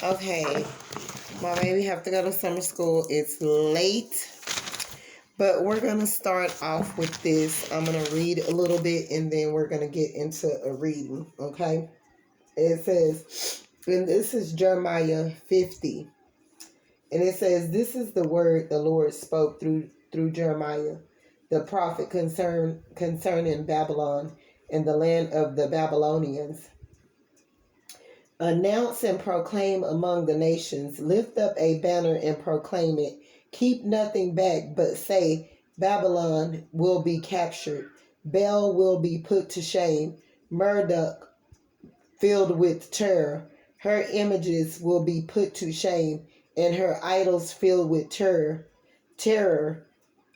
Okay, my baby have to go to summer school. It's late, but we're gonna start off with this. I'm gonna read a little bit, and then we're gonna get into a reading. Okay, it says, and this is Jeremiah 50, and it says, "This is the word the Lord spoke through Jeremiah, the prophet, concerning Babylon and the land of the Babylonians." Announce and proclaim among the nations. Lift up a banner and proclaim it. Keep nothing back, but say, Babylon will be captured. Bel will be put to shame. Marduk filled with terror. Her images will be put to shame, and her idols filled with terror.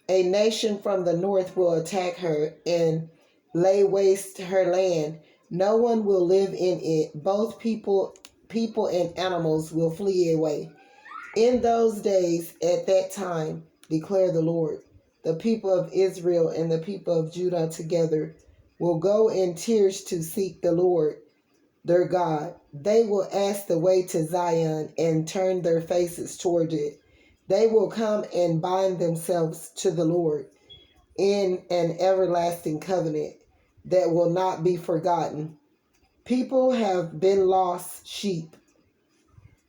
A nation from the north will attack her and lay waste her land. No one will live in it. Both people and animals will flee away. In those days, at that time, declare the Lord, the people of Israel and the people of Judah together will go in tears to seek the Lord, their God. They will ask the way to Zion and turn their faces toward it. They will come and bind themselves to the Lord in an everlasting covenant that will not be forgotten. People have been lost sheep.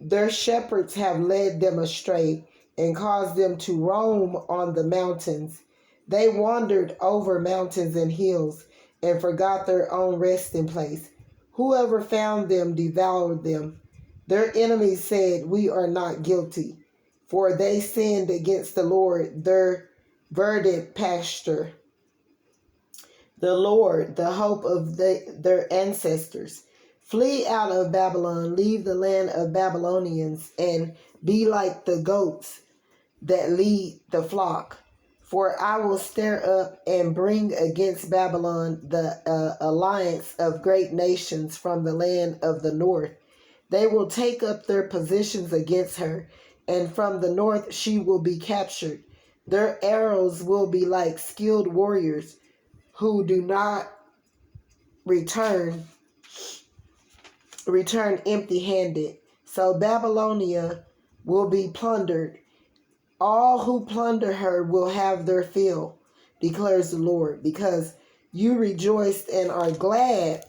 Their shepherds have led them astray and caused them to roam on the mountains. They wandered over mountains and hills and forgot their own resting place. Whoever found them devoured them. Their enemies said, "We are not guilty," for they sinned against the Lord, their verdant pasture. The Lord, the hope of their ancestors. Flee out of Babylon, leave the land of Babylonians, and be like the goats that lead the flock. For I will stir up and bring against Babylon the alliance of great nations from the land of the north. They will take up their positions against her, and from the north she will be captured. Their arrows will be like skilled warriors who do not return empty-handed. So Babylonia will be plundered. All who plunder her will have their fill, declares the Lord, because you rejoiced and are glad.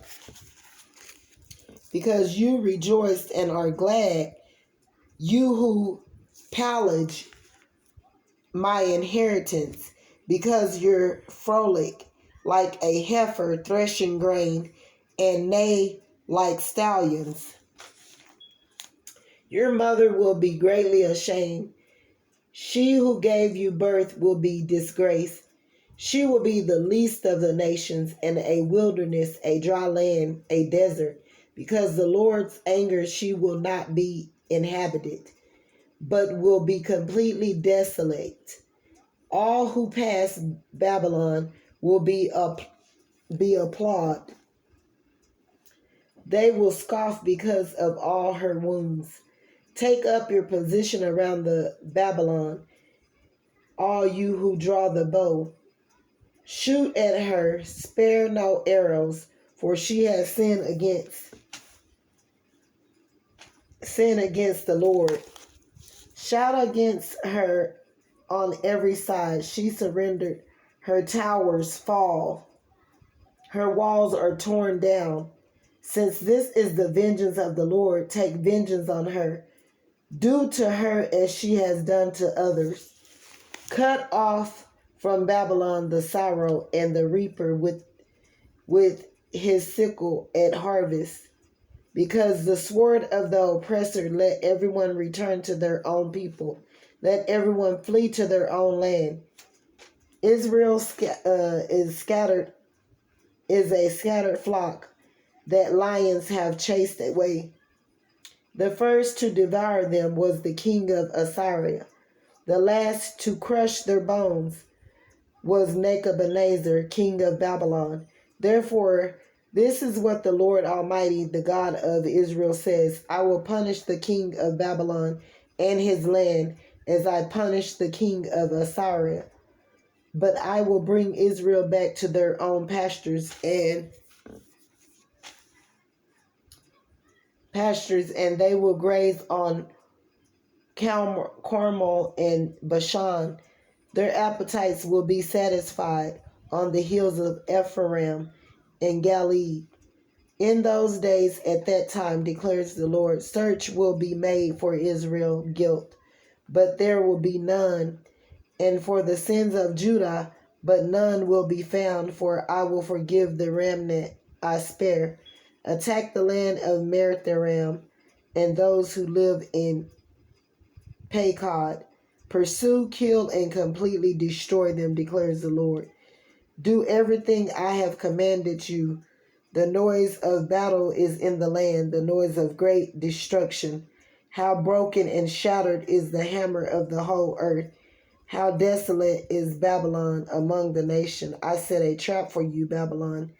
Because you rejoiced and are glad, you who pillage my inheritance, because you're frolic like a heifer threshing grain and neigh like stallions. Your mother will be greatly ashamed. She who gave you birth will be disgraced. She will be the least of the nations, and a wilderness, a dry land, a desert. Because the Lord's anger, she will not be inhabited, but will be completely desolate. All who pass Babylon will be applauded. They will scoff because of all her wounds. Take up your position around the Babylon, all you who draw the bow. Shoot at her, spare no arrows, for she has sinned against the Lord. Shout against her on every side. She surrendered. Her towers fall. Her walls are torn down. Since this is the vengeance of the Lord, take vengeance on her. Do to her as she has done to others. Cut off from Babylon the sorrow and the reaper with his sickle at harvest. Because the sword of the oppressor, let everyone return to their own people. Let everyone flee to their own land. Israel is a scattered flock that lions have chased away. The first to devour them was the king of Assyria. The last to crush their bones was Nebuchadnezzar, king of Babylon. Therefore, this is what the Lord Almighty, the God of Israel, says: I will punish the king of Babylon and his land as I punished the king of Assyria. But I will bring Israel back to their own pastures and pastures, and they will graze on Carmel and Bashan. Their appetites will be satisfied on the hills of Ephraim and Galilee. In those days, at that time, declares the Lord, search will be made for Israel guilt, but there will be none, and for the sins of Judah, but none will be found, for I will forgive the remnant I spare. Attack the land of Merathaim and those who live in Pekod. Pursue, kill, and completely destroy them, declares the Lord. Do everything I have commanded you. The noise of battle is in the land, the noise of great destruction. How broken and shattered is the hammer of the whole earth. How desolate is Babylon among the nations. I set a trap for you, Babylon,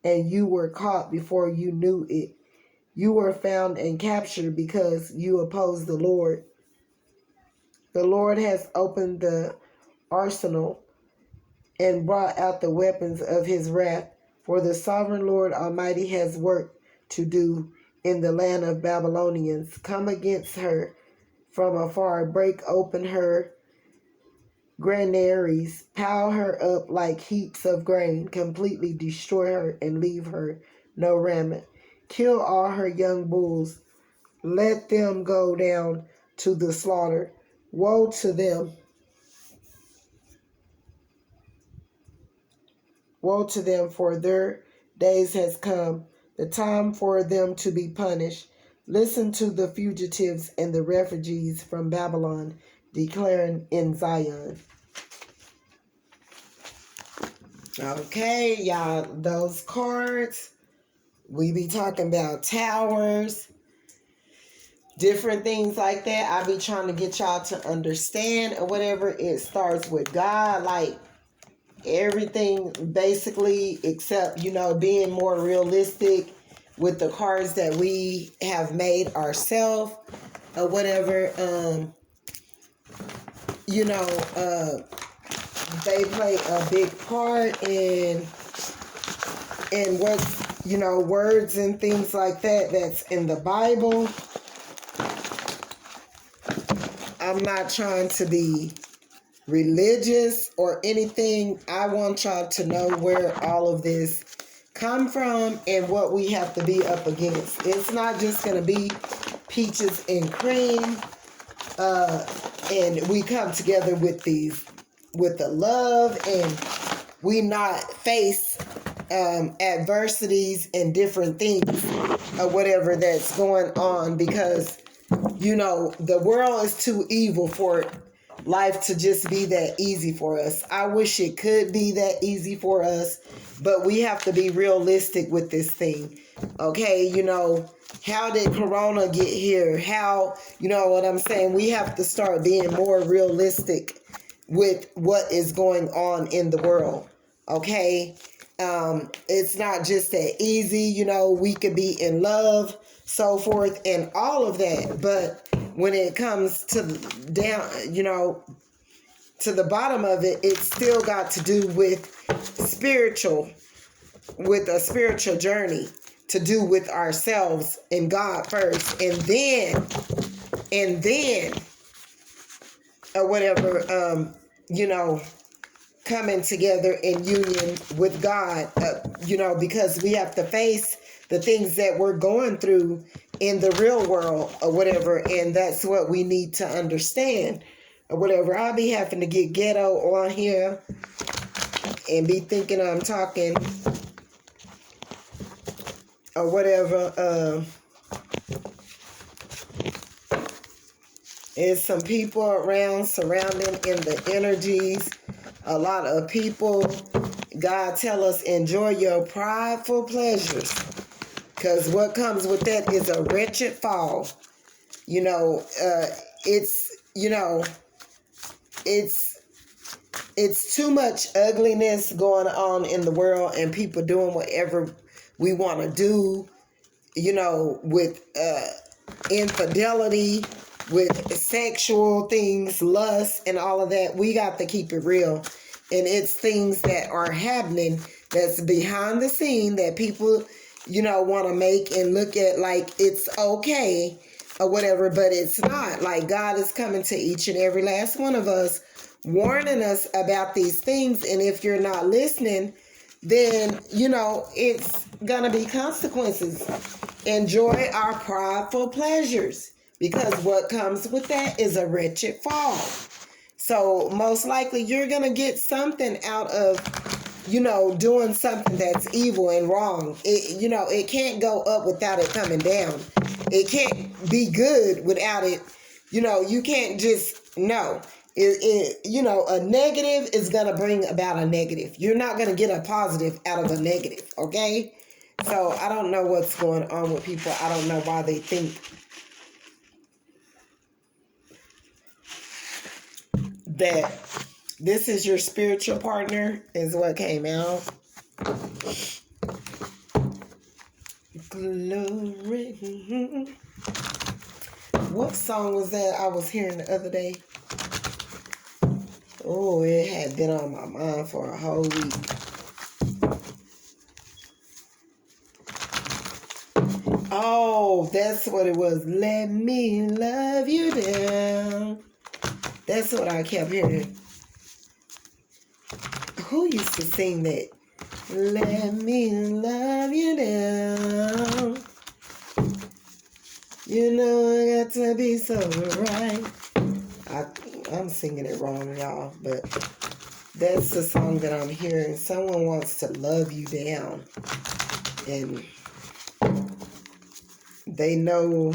and you were caught before you knew it. You were found and captured because you opposed the Lord. The Lord has opened the arsenal and brought out the weapons of his wrath. For the sovereign Lord Almighty has work to do in the land of Babylonians. Come against her from afar, break open her granaries, pile her up like heaps of grain, completely destroy her and leave her no remnant. Kill all her young bulls, let them go down to the slaughter. Woe to them! Woe to them, for their days has come, the time for them to be punished. Listen to the fugitives and the refugees from Babylon, declaring in Zion. Okay, y'all, those cards, we be talking about towers, different things like that. I be trying to get y'all to understand or whatever. It starts with God, like everything basically, except, being more realistic with the cards that we have made ourselves or whatever. They play a big part in what's, words and things like that that's in the Bible. I'm not trying to be religious or anything. I want y'all to know where all of this come from and what we have to be up against. It's not just going to be peaches and cream. And we come together with the love, and we not face adversities and different things or whatever that's going on, because the world is too evil for life to just be that easy for us. I wish it could be that easy for us, but we have to be realistic with this thing. Okay, how did Corona get here? How, what I'm saying? We have to start being more realistic with what is going on in the world. Okay, it's not just that easy. We could be in love, so forth, and all of that, but when it comes to down, to the bottom of it, it's still got to do with a spiritual journey, to do with ourselves and God first, and then or whatever, coming together in union with God, because we have to face the things that we're going through in the real world or whatever, and that's what we need to understand or whatever. I'll be having to get ghetto on here and be thinking I'm talking or whatever. There's some people around surrounding in the energies. A lot of people. God tell us, enjoy your prideful pleasures, because what comes with that is a wretched fall. It's too much ugliness going on in the world, and people doing whatever we want to do, with infidelity, with sexual things, lust, and all of that. We got to keep it real. And it's things that are happening that's behind the scene that people want to make and look at like it's okay or whatever, but it's not. Like, God is coming to each and every last one of us, warning us about these things. And if you're not listening, then, it's going to be consequences. Enjoy our prideful pleasures, because what comes with that is a wretched fall. So most likely you're going to get something out of, doing something that's evil and wrong. It can't go up without it coming down. It can't be good without it. You can't just, no. A negative is going to bring about a negative. You're not going to get a positive out of a negative, okay? So I don't know what's going on with people. I don't know why they think that this is your spiritual partner, is what came out. Glory. What song was that I was hearing the other day? Oh, it had been on my mind for a whole week. Oh, that's what it was. Let me love you down. That's what I kept hearing. Who used to sing that? Let me love you down. I got to be so right. I'm singing it wrong, y'all, but that's the song that I'm hearing. Someone wants to love you down, and they know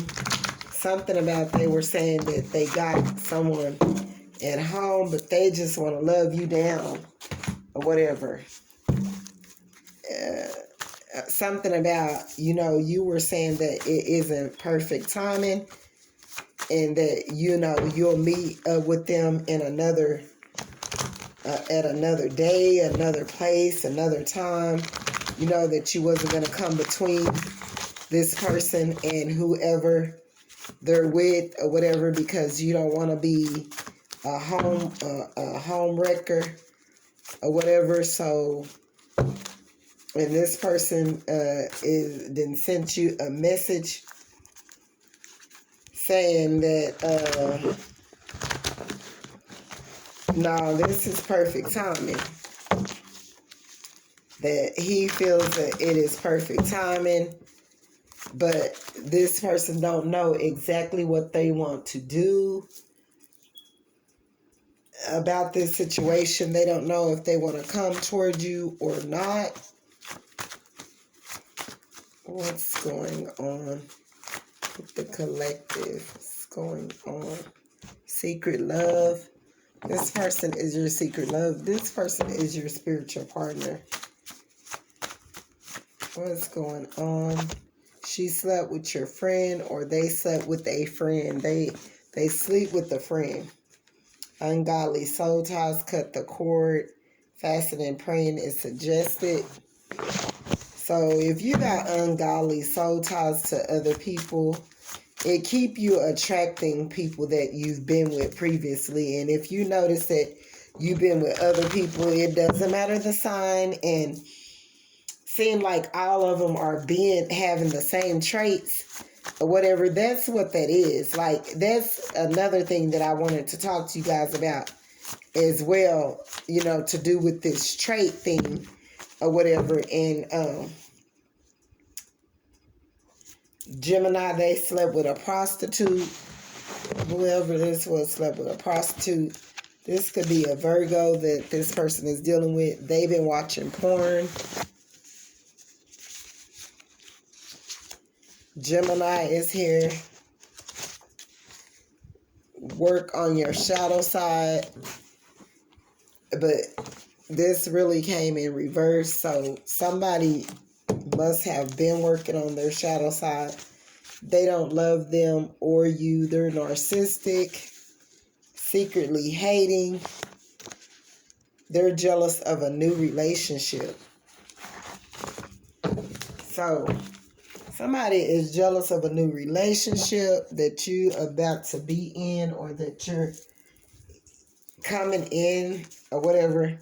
something about, they were saying that they got someone at home, but they just want to love you down or whatever. Something about, you were saying that it isn't perfect timing, and that, you'll meet with them in another, at another day, another place, another time, that you wasn't going to come between this person and whoever they're with or whatever, because you don't want to be a home wrecker or whatever. So, and this person then sent you a message saying that no, this is perfect timing. That he feels that it is perfect timing, but this person don't know exactly what they want to do about this situation. They don't know if they want to come toward you or not. What's going on with the collective? What's going on? Secret love. This person is your secret love. This person is your spiritual partner. What's going on? She slept with your friend, or they slept with a friend. They sleep with a friend. Ungodly soul ties, cut the cord. Fasting and praying is suggested. So if you got ungodly soul ties to other people, it keep you attracting people that you've been with previously. And if you notice that you've been with other people, it doesn't matter the sign, and seem like all of them are having the same traits or whatever. That's what that is. Like, that's another thing that I wanted to talk to you guys about as well, to do with this trait thing or whatever. And Gemini, they slept with a prostitute. Whoever this was slept with a prostitute. This could be a Virgo that this person is dealing with. They've been watching porn. Gemini is here. Work on your shadow side. But this really came in reverse. So somebody must have been working on their shadow side. They don't love them or you. They're narcissistic, secretly hating. They're jealous of a new relationship. So somebody is jealous of a new relationship that you about to be in, or that you're coming in or whatever.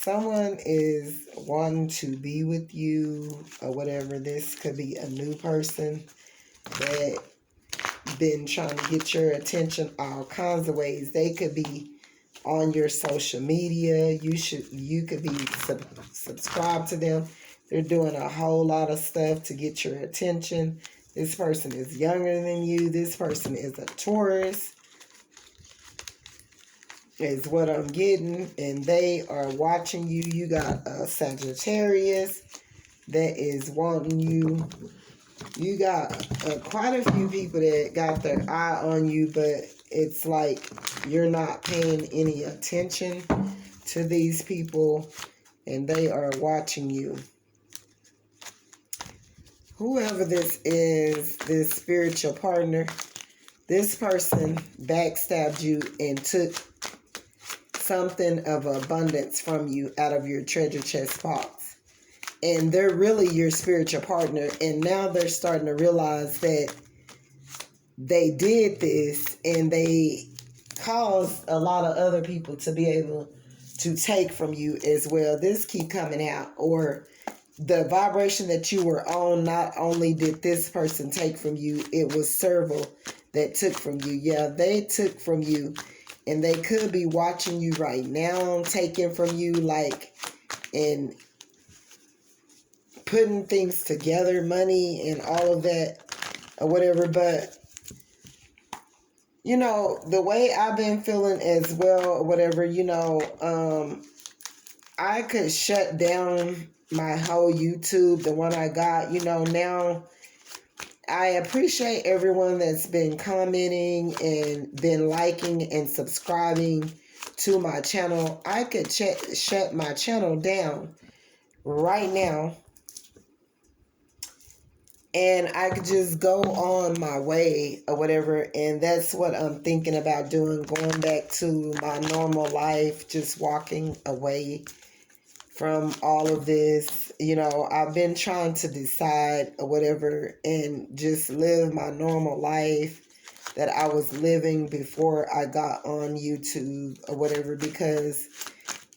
someone is wanting to be with you or whatever. This could be a new person that been trying to get your attention all kinds of ways. They could be on your social media. You could be subscribed to them. They're doing a whole lot of stuff to get your attention. This person is younger than you. This person is a Taurus, is what I'm getting. And they are watching you. You got a Sagittarius that is wanting you. You got quite a few people that got their eye on you, but it's like you're not paying any attention to these people, and they are watching you. Whoever this is, this spiritual partner, this person backstabbed you and took something of abundance from you out of your treasure chest box. And they're really your spiritual partner. And now they're starting to realize that they did this and they caused a lot of other people to be able to take from you as well. This keep coming out. Or the vibration that you were on, not only did this person take from you, it was several that took from you. Yeah, they took from you, and they could be watching you right now, taking from you, like, and putting things together, money and all of that or whatever. But you know, the way I've been feeling as well or whatever, you know, I could shut down my whole YouTube, the one I got. You know, now I appreciate everyone that's been commenting and been liking and subscribing to my channel. I could shut my channel down right now, and I could just go on my way or whatever. And that's what I'm thinking about doing, going back to my normal life, just walking away from all of this. You know, I've been trying to decide or whatever and just live my normal life that I was living before I got on YouTube or whatever, because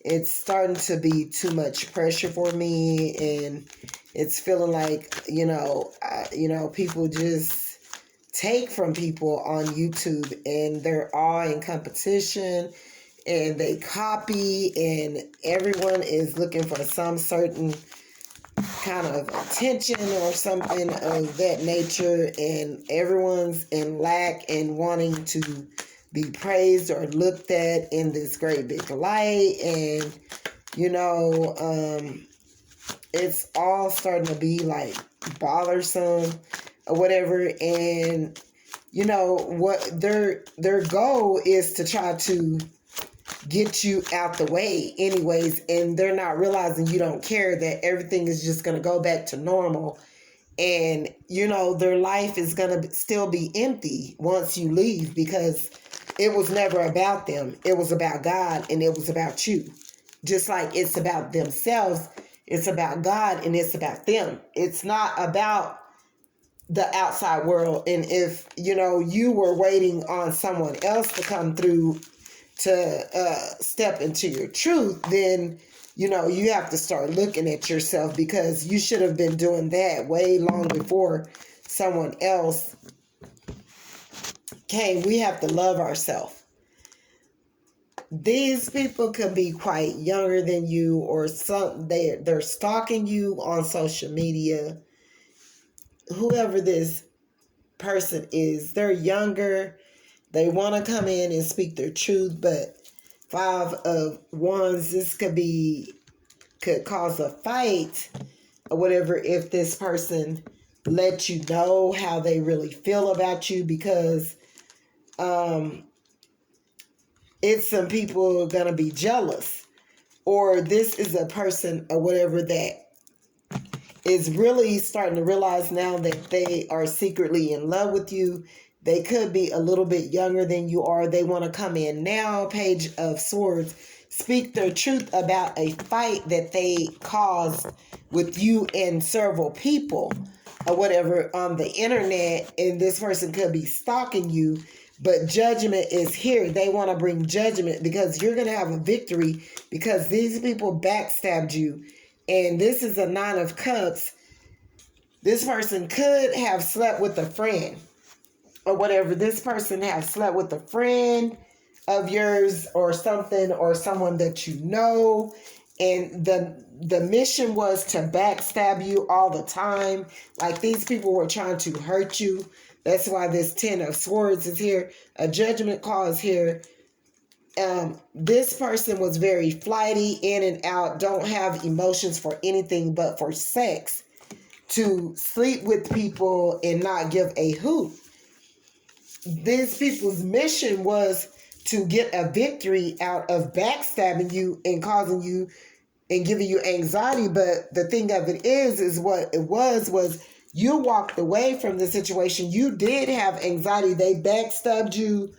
it's starting to be too much pressure for me, and it's feeling like, you know, people just take from people on YouTube, and they're all in competition, and they copy, and everyone is looking for some certain kind of attention or something of that nature, and everyone's in lack and wanting to be praised or looked at in this great big light. And you know, it's all starting to be like bothersome or whatever. And you know what, their goal is to try to get you out the way anyways, and they're not realizing you don't care, that everything is just going to go back to normal. And you know, their life is going to still be empty once you leave, because it was never about them. It was about God, and it was about you. Just like it's about themselves, it's about God, and it's about them. It's not about the outside world. And if, you know, you were waiting on someone else to come through to step into your truth, then, you know, you have to start looking at yourself, because you should have been doing that way long before someone else came. We have to love ourselves. These people could be quite younger than you, or they're stalking you on social media. Whoever this person is, they're younger. They want to come in and speak their truth, but 5 of Wands, this could cause a fight or whatever if this person lets you know how they really feel about you, because it's some people gonna be jealous, or this is a person or whatever that is really starting to realize now that they are secretly in love with you. They could be a little bit younger than you are. They want to come in now, Page of Swords, speak their truth about a fight that they caused with you and several people or whatever on the internet. And this person could be stalking you, But judgment is here. They want to bring judgment because you're going to have a victory because these people backstabbed you. And this is a 9 of Cups. This person could have slept with a friend or whatever. This person has slept with a friend of yours or something, or someone that you know. And the mission was to backstab you all the time. Like these people were trying to hurt you. That's why this 10 of Swords is here. A judgment call is here. This person was very flighty, in and out, don't have emotions for anything but for sex, to sleep with people and not give a hoot. These people's mission was to get a victory out of backstabbing you and causing you and giving you anxiety. But the thing of it is what it was you walked away from the situation. You did have anxiety. They backstabbed you.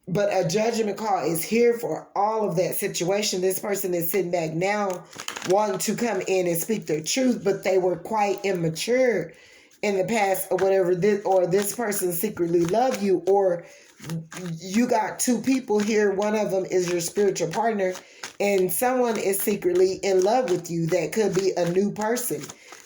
But a judgment call is here for all of that situation. This person is sitting back now wanting to come in and speak their truth, but they were quite immature in the past or whatever. This person secretly loved you, or you got two people here. One of them is your spiritual partner, and someone is secretly in love with you. That could be a new person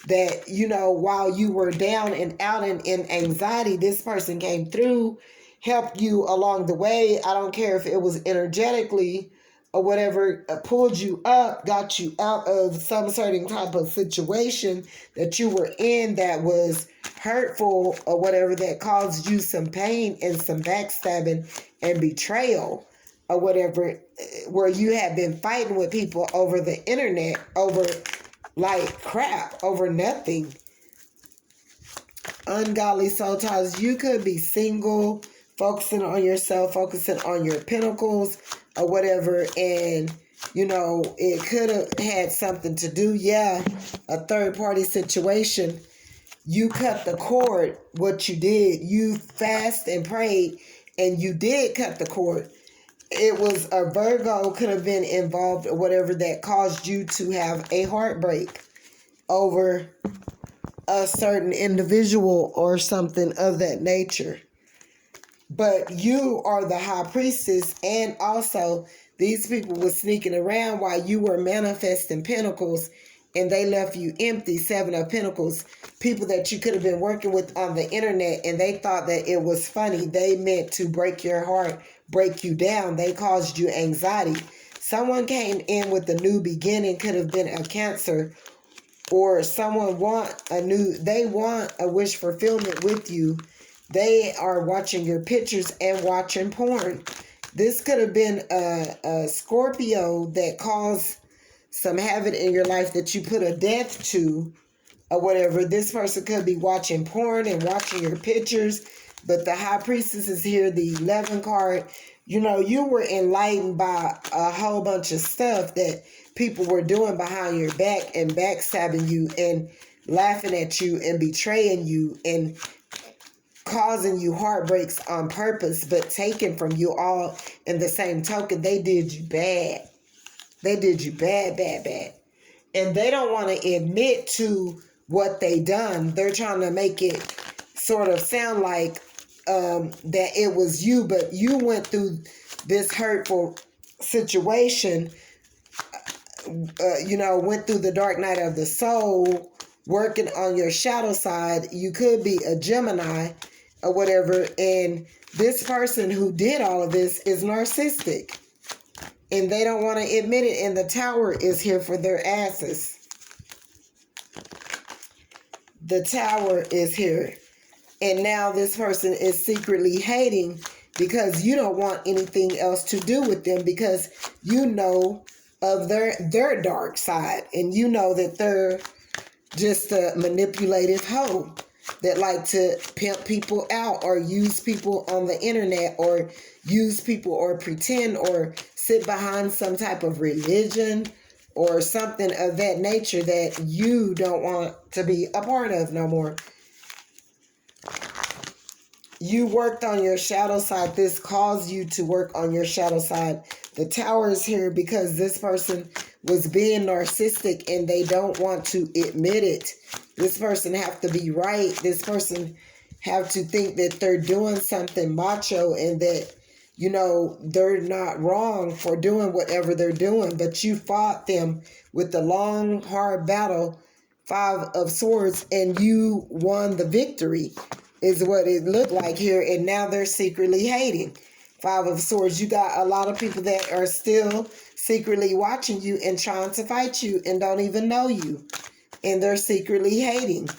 that, while you were down and out and in anxiety, this person came through, helped you along the way. I don't care if it was energetically or whatever, pulled you up, got you out of some certain type of situation that you were in that was hurtful or whatever, that caused you some pain and some backstabbing and betrayal or whatever, where you had been fighting with people over the internet, over like crap, over nothing. Ungodly soul ties. You could be single, focusing on yourself, focusing on your pentacles or whatever, and it could have had something to do, a third party situation. You cut the cord. What you did, you fast and prayed, and you did cut the cord. It was a Virgo, could have been involved or whatever, that caused you to have a heartbreak over a certain individual or something of that nature. But you are the high priestess, and also these people were sneaking around while you were manifesting pentacles, and they left you empty. 7 of Pentacles. People that you could have been working with on the internet, and they thought that it was funny. They meant to break your heart, break you down. They caused you anxiety. Someone came in with a new beginning, could have been a Cancer, or someone they want a wish fulfillment with you. They are watching your pictures and watching porn. This could have been a Scorpio that caused some havoc in your life that you put a death to or whatever. This person could be watching porn and watching your pictures. But the High Priestess is here, the 11 card. You were enlightened by a whole bunch of stuff that people were doing behind your back and backstabbing you and laughing at you and betraying you and causing you heartbreaks on purpose, but taken from you all in the same token. They did you bad. They did you bad, bad, bad. And they don't want to admit to what they done. They're trying to make it sort of sound like that it was you, but you went through this hurtful situation, went through the dark night of the soul, working on your shadow side. You could be a Gemini or whatever, and this person who did all of this is narcissistic, and they don't want to admit it, and the Tower is here for their asses. The Tower is here, and now this person is secretly hating because you don't want anything else to do with them, because you know of their dark side, and you know that they're just a manipulative hoe that like to pimp people out or use people on the internet or use people or pretend or sit behind some type of religion or something of that nature that you don't want to be a part of no more. You worked on your shadow side. This caused you to work on your shadow side. The Tower is here because this person was being narcissistic and they don't want to admit it. This person have to be right. This person have to think that they're doing something macho and that, you know, they're not wrong for doing whatever they're doing, but you fought them with the long, hard battle, 5 of Swords, and you won the victory, is what it looked like here. And now they're secretly hating. 5 of Swords. You got a lot of people that are still secretly watching you and trying to fight you and don't even know you. And they're secretly hating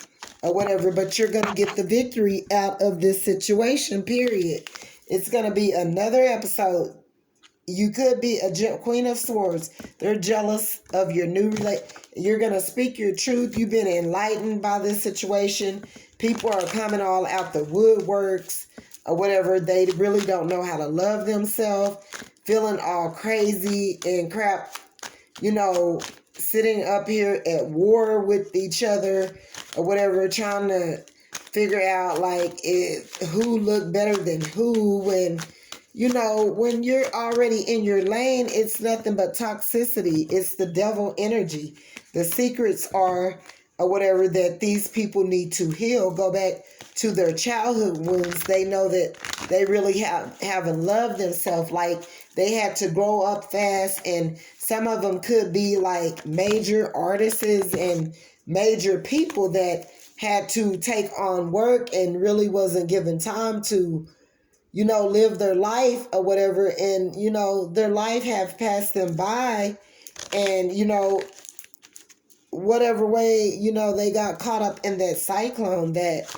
or whatever, but you're going to get the victory out of this situation, period. It's going to be another episode. You could be a Queen of Swords. They're jealous of your new You're going to speak your truth. You've been enlightened by this situation. People are coming all out the woodworks or whatever. They really don't know how to love themselves, feeling all crazy and crap, you know, sitting up here at war with each other or whatever, trying to figure out like who looked better than who. When, you know, when you're already in your lane, it's nothing but toxicity. It's the devil energy. The secrets are or whatever that these people need to heal, go back to their childhood wounds. They know that they really haven't loved themselves. Like they had to grow up fast, and some of them could be like major artists and major people that had to take on work and really wasn't given time to, you know, live their life or whatever. And, you know, their life have passed them by, and, you know, whatever way, you know, they got caught up in that cyclone that,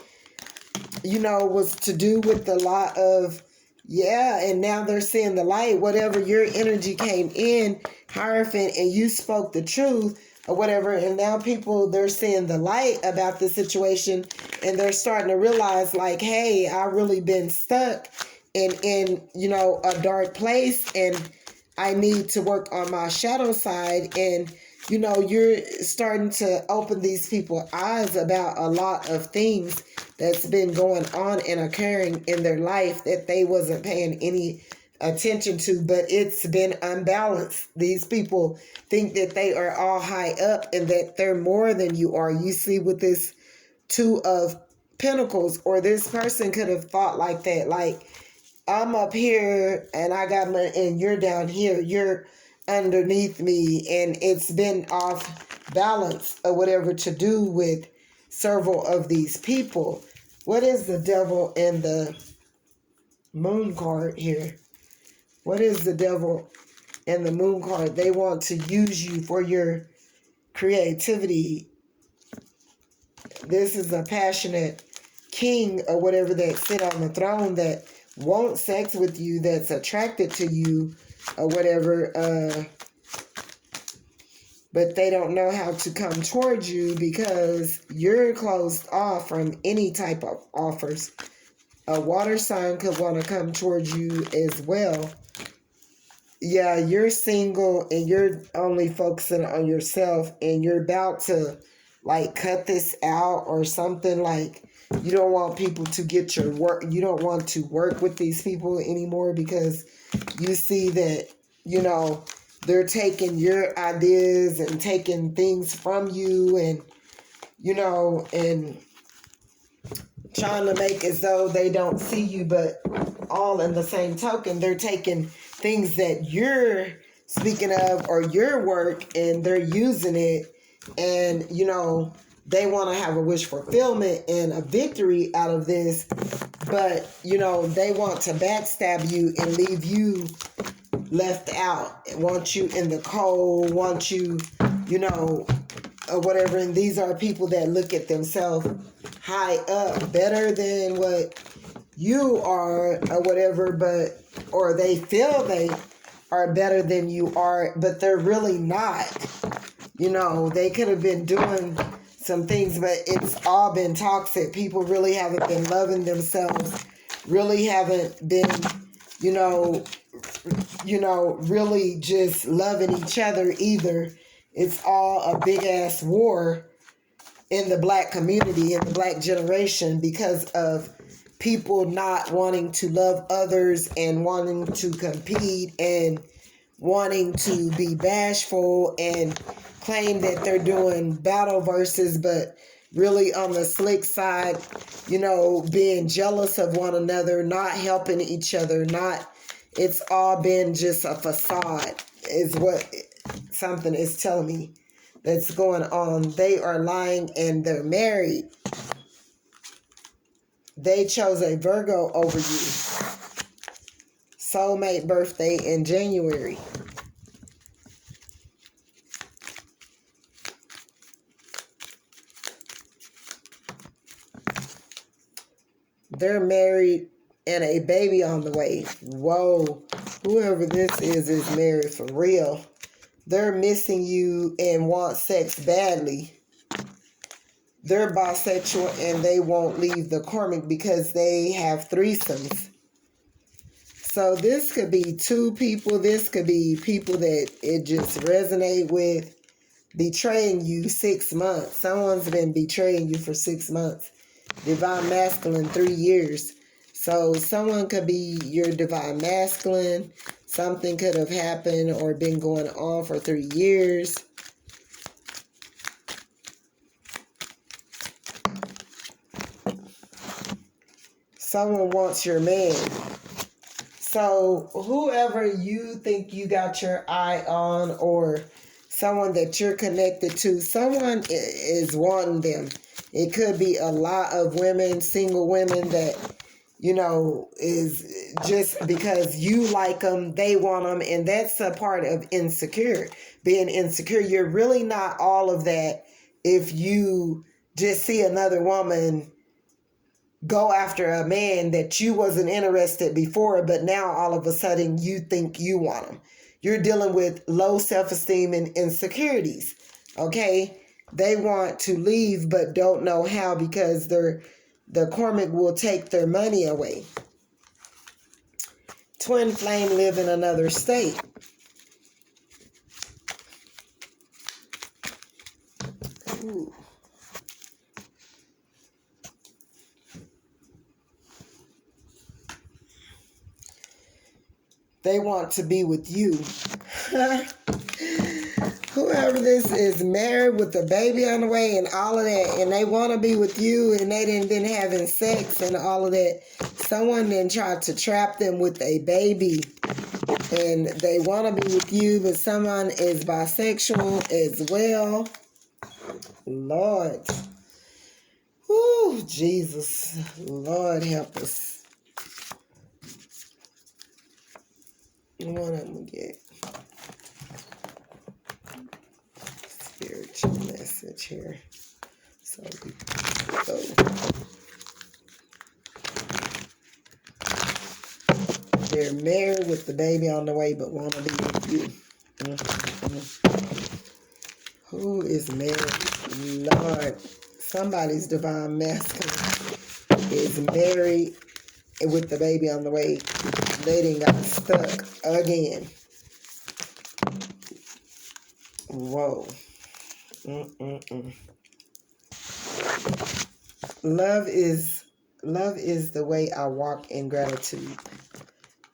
you know, was to do with a lot of, and now they're seeing the light. Whatever, your energy came in, Hierophant, and you spoke the truth or whatever, and now people, they're seeing the light about the situation, and they're starting to realize like, hey, I really been stuck in, you know, a dark place, and I need to work on my shadow side. And, you know, you're starting to open these people's eyes about a lot of things that's been going on and occurring in their life that they wasn't paying any attention to, but it's been unbalanced. These people think that they are all high up and that they're more than you are. You see with this 2 of Pentacles, or this person could have thought like that, like, I'm up here and I got my, and you're down here, you're underneath me, and it's been off balance or whatever to do with several of these people. What is the Devil and the Moon card here? What is the Devil and the Moon card? They want to use you for your creativity. This is a passionate king or whatever that sit on the throne that wants sex with you, that's attracted to you or whatever, but they don't know how to come towards you because you're closed off from any type of offers. A water sign could want to come towards you as well. Yeah, you're single and you're only focusing on yourself, and you're about to like cut this out or something. Like, you don't want people to get your work. You don't want to work with these people anymore because you see that, you know, they're taking your ideas and taking things from you, and, you know, and trying to make as though they don't see you, but all in the same token, they're taking things that you're speaking of or your work, and they're using it, and, you know, they want to have a wish fulfillment and a victory out of this, but, you know, they want to backstab you and leave you left out, want you in the cold, want you, you know, or whatever. And these are people that look at themselves high up, better than what you are or whatever, but, or they feel they are better than you are, but they're really not. You know, they could have been doing some things, but it's all been toxic. People really haven't been loving themselves, really haven't been, you know, really just loving each other either. It's all a big ass war in the Black community, in the Black generation, because of people not wanting to love others and wanting to compete and wanting to be bashful and claim that they're doing battle verses, but really on the slick side, being jealous of one another, not helping each other, it's all been just a facade, is what something is telling me that's going on. They are lying and they're married. They chose a Virgo over you. Soulmate birthday in January. They're married and a baby on the way. Whoa. Whoever this is married for real. They're missing you and want sex badly. They're bisexual and they won't leave the karmic because they have threesomes. So this could be two people. This could be people that it just resonate with. Betraying you 6 months. Someone's been betraying you for 6 months. Divine masculine 3 years. So someone could be your divine masculine. Something could have happened or been going on for 3 years. Someone wants your man. So whoever you think you got your eye on, or someone that you're connected to, someone is wanting them. It could be a lot of women, single women that, is just because you like them, they want them. And that's a part of insecure. Being insecure, you're really not all of that if you just see another woman go after a man that you wasn't interested before, but now all of a sudden you think you want him. You're dealing with low self-esteem and insecurities, okay? They want to leave but don't know how because the karmic will take their money away. Twin flame live in another state. Ooh. They want to be with you. Whoever this is married with a baby on the way and all of that, and they want to be with you, and they didn't been having sex and all of that. Someone then tried to trap them with a baby, and they want to be with you, but someone is bisexual as well. Lord. Woo, Jesus. Lord help us. What I'm gonna get? Spiritual message here. So we go. They're married with the baby on the way, but want to be with you. Who is married? Lord, somebody's divine masculine is married with the baby on the way. They done got stuck again. Whoa. Love is the way I walk in gratitude.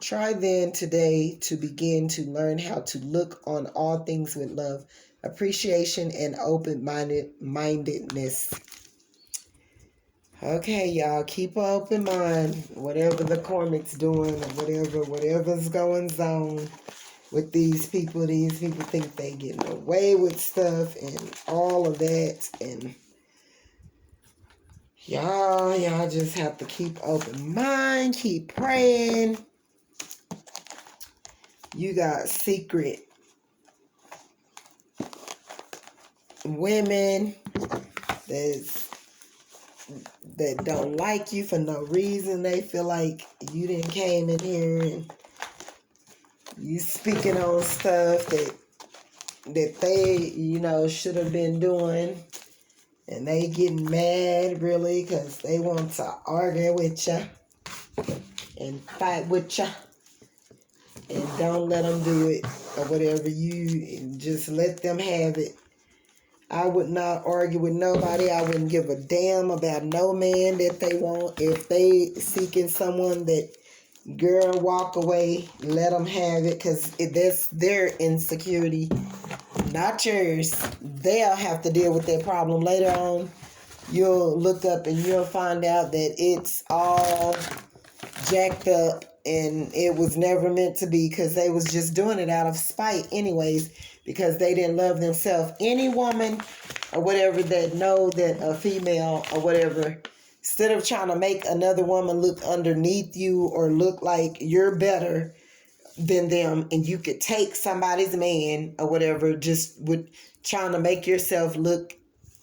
Try then today to begin to learn how to look on all things with love, appreciation, and open-mindedness. Okay, y'all, keep an open mind. Whatever the karmic's doing, or whatever's going on with these people think they getting away with stuff and all of that. And y'all just have to keep open mind, keep praying. You got secret women that don't like you for no reason. They feel like you didn't came in here and you speaking on stuff that they, should have been doing. And they getting mad, really, because they want to argue with you and fight with you. And don't let them do it or whatever. You just let them have it. I would not argue with nobody. I wouldn't give a damn about no man that they want. If they seeking someone that, girl, walk away, let them have it, because that's their insecurity, not yours. They'll have to deal with that problem later on. you'll look up and you'll find out that it's all jacked up and it was never meant to be, because they was just doing it out of spite anyways, because they didn't love themselves. Any woman or whatever that know that a female or whatever, instead of trying to make another woman look underneath you or look like you're better than them, and you could take somebody's man or whatever, just with trying to make yourself look,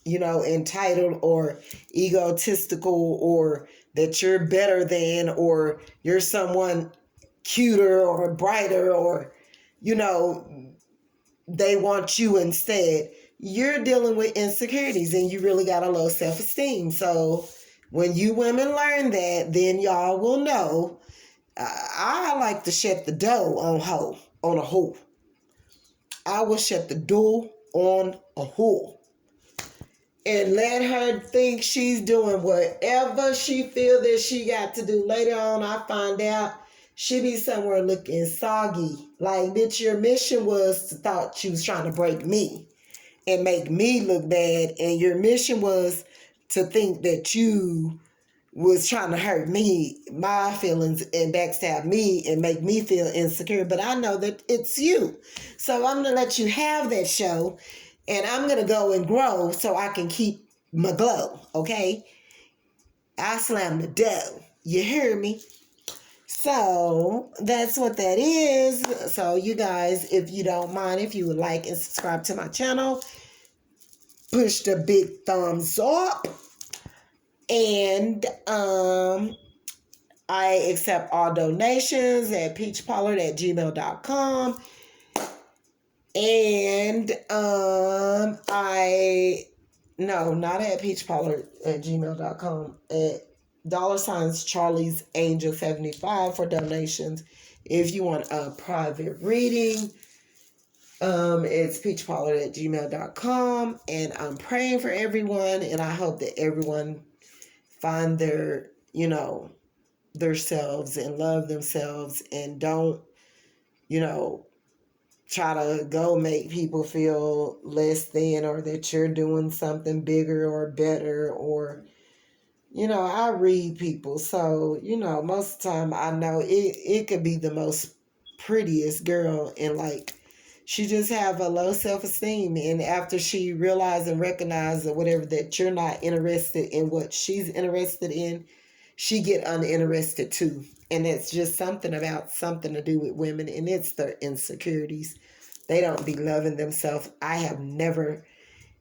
entitled or egotistical, or that you're better than, or you're someone cuter or brighter, or, they want you instead. You're dealing with insecurities and you really got a low self-esteem. So when you women learn that, then y'all will know. I like to shut the door on a hoe. I will shut the door on a hoe and let her think she's doing whatever she feel that she got to do. Later on, I find out she be somewhere looking soggy. Like, bitch, your mission was to thought she was trying to break me and make me look bad, and your mission was to think that you was trying to hurt me, my feelings, and backstab me and make me feel insecure. But I know that it's you. So I'm going to let you have that show, and I'm going to go and grow so I can keep my glow, okay? I slam the door. You hear me? So that's what that is. So you guys, if you don't mind, if you would like and subscribe to my channel, push the big thumbs up. And I accept all donations at peachpollard@gmail.com. And not at peachpollard@gmail.com, at $Charlie's Angel 75 for donations. If you want a private reading, it's peachpollard@gmail.com. And I'm praying for everyone, and I hope that everyone find their, themselves and love themselves, and don't, try to go make people feel less than, or that you're doing something bigger or better, or, I read people. So, most of the time I know it could be the most prettiest girl, and like, she just have a low self-esteem, and after she realized and recognized or whatever that you're not interested in what she's interested in, she get uninterested too. And it's just something to do with women, and it's their insecurities. They don't be loving themselves. I have never,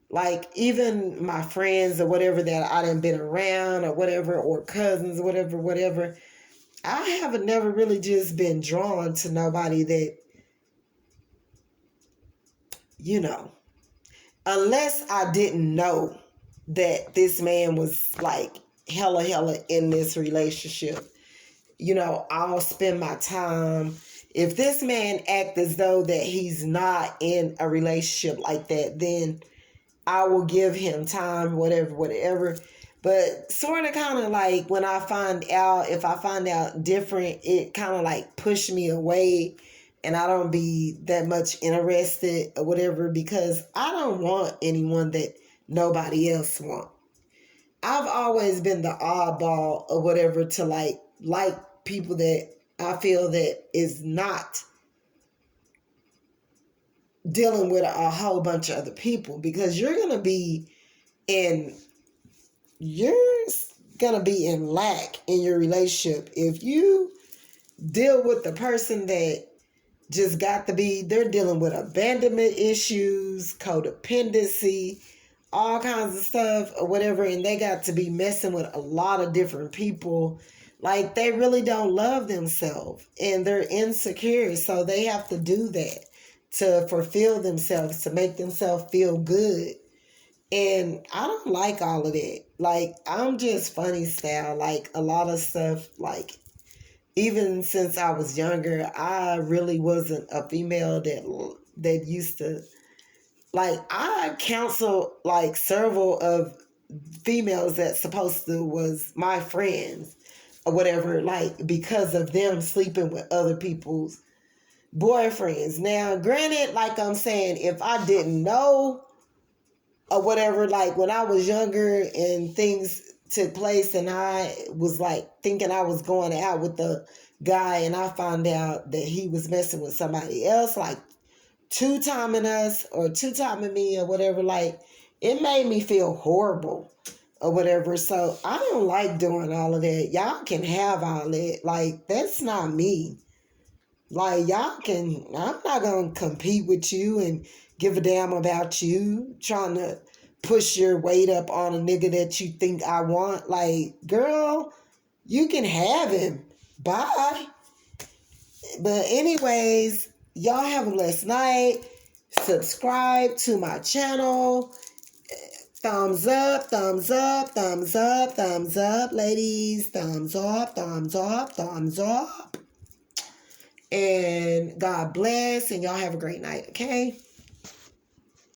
like, even my friends or whatever that I done been around or whatever, or cousins or whatever, I haven't never really just been drawn to nobody that, unless I didn't know that this man was like hella in this relationship, I'll spend my time. If this man act as though that he's not in a relationship like that, then I will give him time, whatever. But sort of kind of like when if I find out different, it kind of like push me away, and I don't be that much interested or whatever, because I don't want anyone that nobody else want. I've always been the oddball or whatever to like people that I feel that is not dealing with a whole bunch of other people, because you're going to be in lack in your relationship if you deal with the person that just they're dealing with abandonment issues, codependency, all kinds of stuff or whatever, and they got to be messing with a lot of different people. Like, they really don't love themselves, and they're insecure, so they have to do that to fulfill themselves, to make themselves feel good. And I don't like all of that. Like, I'm just funny style. Like, a lot of stuff, like, even since I was younger, I really wasn't a female that used to, like, I counsel like several of females that was my friends or whatever, like, because of them sleeping with other people's boyfriends. Now, granted, like I'm saying, if I didn't know or whatever, like when I was younger and things took place and I was like thinking I was going out with the guy and I found out that he was messing with somebody else, like two-timing us or two-timing me or whatever, like it made me feel horrible or whatever. So I don't like doing all of that. Y'all can have all that. Like, that's not me. Like, y'all can, I'm not going to compete with you and give a damn about you trying to push your weight up on a nigga that you think I want. Like, girl, you can have him. Bye. But anyways, y'all have a blessed night. Subscribe to my channel. Thumbs up, thumbs up, thumbs up, thumbs up, ladies. Thumbs up, thumbs up, thumbs up. And God bless, and y'all have a great night, okay?